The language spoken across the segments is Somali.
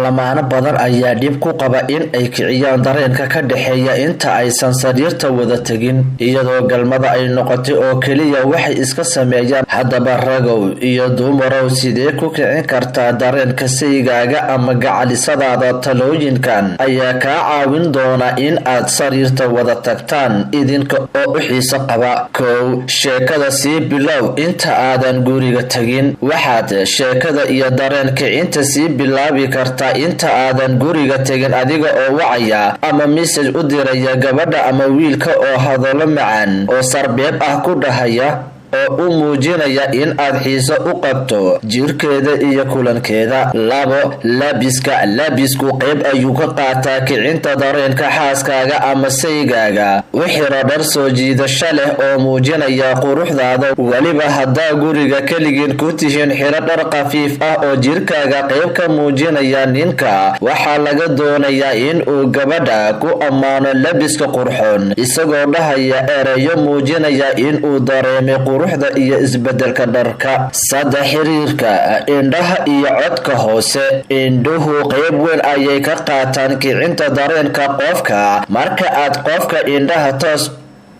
lamaano badan ayaa dhib ku qaba in ay kiciyaan dareenka ka dhaxeeya inta aysan sariirta wada tagin, iyadoo galmada ay noqotay oo keliya waxay iska sameeyaan. Haddaba ragow iyo dumarow, sidee ku kicin kartaa dareenka saygaaga ama gacalisadaada? Talooyinkan ayaa kaa caawin doona in aad sariirta wada tagtaan idinka oo u xiiso qaba. Kow, sheekada sii bilow inta aadan guriga tagin. Waxaad sheekada iyo dareen kicinta sii bilaabi kartaa inta aadan guriga tagin, adiga oo wacaya ama message u diraya gabadha ama wiilka oo hadallo macaan oo sarbeeb ah ku dhahaya oo u muujinaya in aad xiiso u qabto jirkeeda iyo kulankeeda. Labo, labisku qayb ayuu ka qaataa kicinta dareenka xaaskaaga ama saygaaga. U xiro dhar soo jiidasho leh oo muujinaya quruxdaada, weliba haddaa guriga keligiin ku tihiin, xiro dhar khafiif ah oo jirkaaga qayb ka muujinaya. Ninka waxaa laga doonayaa in uu gabadha ku ammaano labiska qurxoon, isagoo dhahaya ereyo muujinaya in uu dareemay iyo isbedelka dharka. Saddex, xiriirka indhaha iyo codka hoose. Indhuhu qayb weyn ayay ka qaataan kicinta dareenka qofka. Marka aad qofka indhaha toos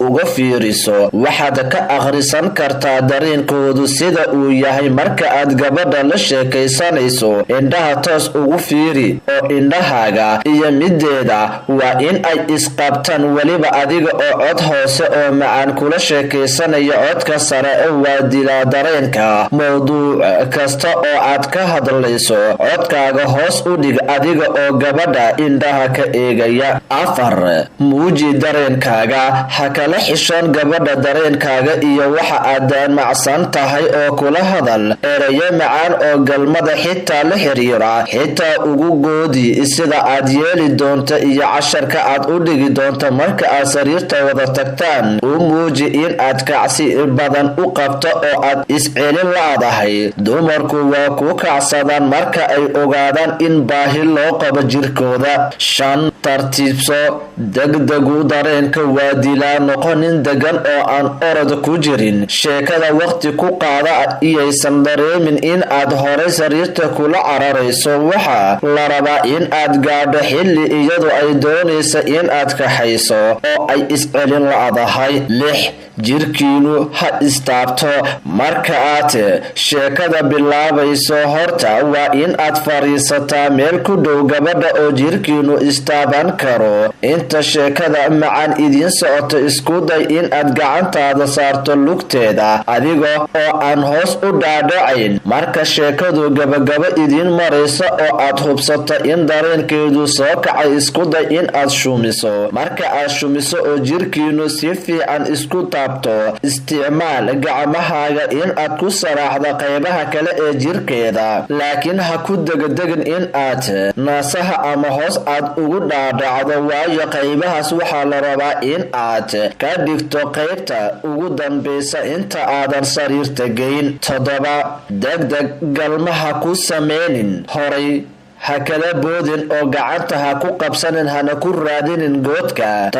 uga fiiriso, waxaad ka akhrisan kartaa dareenkoodu sida uu yahay. Marka aad gabadha la sheekaysanayso, indhaha toos ugu fiiri oo indhahaaga iyo mideeda waa in ay isqabtaan, weliba adiga oo cod hoose oo macaan kula sheekaysanaya. Codka sare waa dilaa dareenka. Mowduuc kasta oo aad ka hadlayso, codkaaga hoos u dhig adiga oo gabadha indhaha ka eegaya. Afar, muuji dareenkaaga. Hakala xishoon gabadha dareenkaaga iyo waxa aad damacsan tahay oo kula hadal ereyo macaan oo galmada xitaa la xiriira. Xitaa ugu goodi sida aad yeeli doonto iyo casharka aad u dhigi doonto marka aad sariirta wada tagtaan. U muuji in aad kacsi badan u qabto oo aad iscelin laadahay. Dumarku waa ku kacsadaan marka ay ogaadaan in baahi loo qabo jirkooda. Shan, tartiibso. Degdegu dareenka waa dilaa. Noqonin degan oo aan orod ku jirin. Sheekada waqti ku qaada iyaysan dareemin in aad horay sariirta kula cararayso. Waxaa la rabaa in aad gaadho xilli iyadu ay doonaysa in aad kaxayso oo ay iscelin laadahay. Lix, jirkiinu ha istaabto. Marka aad sheekada bilaabayso, horta waa in aad fariisataa meel ku dhow gabadha oo jirkiinu istaaban karo. Inta sheekada macaan idiin socoto, isku day in aad gacantaada saarto lugteeda adiga oo aan hoos u dhaadhacayn. Marka sheekadu gabagaba idiin marayso oo aad hubsato in dareenkeedu soo kacay, isku day in aad shumiso. Marka aad shumiso oo jirkiinu si fiican isku taabto, isticmaal gacmahaaga in aad ku saraaxdo qaybaha kale ee jirkeeda, laakiin ha ku degdegin in aad naasaha ama hoos aad ugu dhaadhacdo, waayo qaybahaas waxaa la rabaa in aad ka dhigto qaybta ugu dambaysa inta aadan sariirta geyn. Toddoba, degdeg galmaha ku sameynin horay. Ha kala boodin oo gacanta ha ku qabsanin, hana ku raadinin goodka.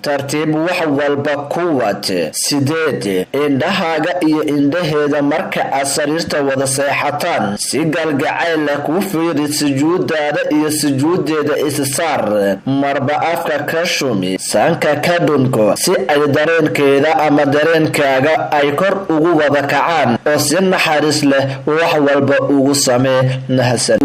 tartiib wax walba ku wad. Sideed, indhahaaga iyo indhaheeda marka aad sariirta wada seexataan, si galgacayl leh ku fiiri sujuudaada iyo sujuudeeda issaar. Marba afka ka shumi, sanka ka dhunko si ay dareenkeeda ama dareenkaaga ay kor ugu wada kacaan, oo si naxariis leh wax walba ugu samee. Nahsan.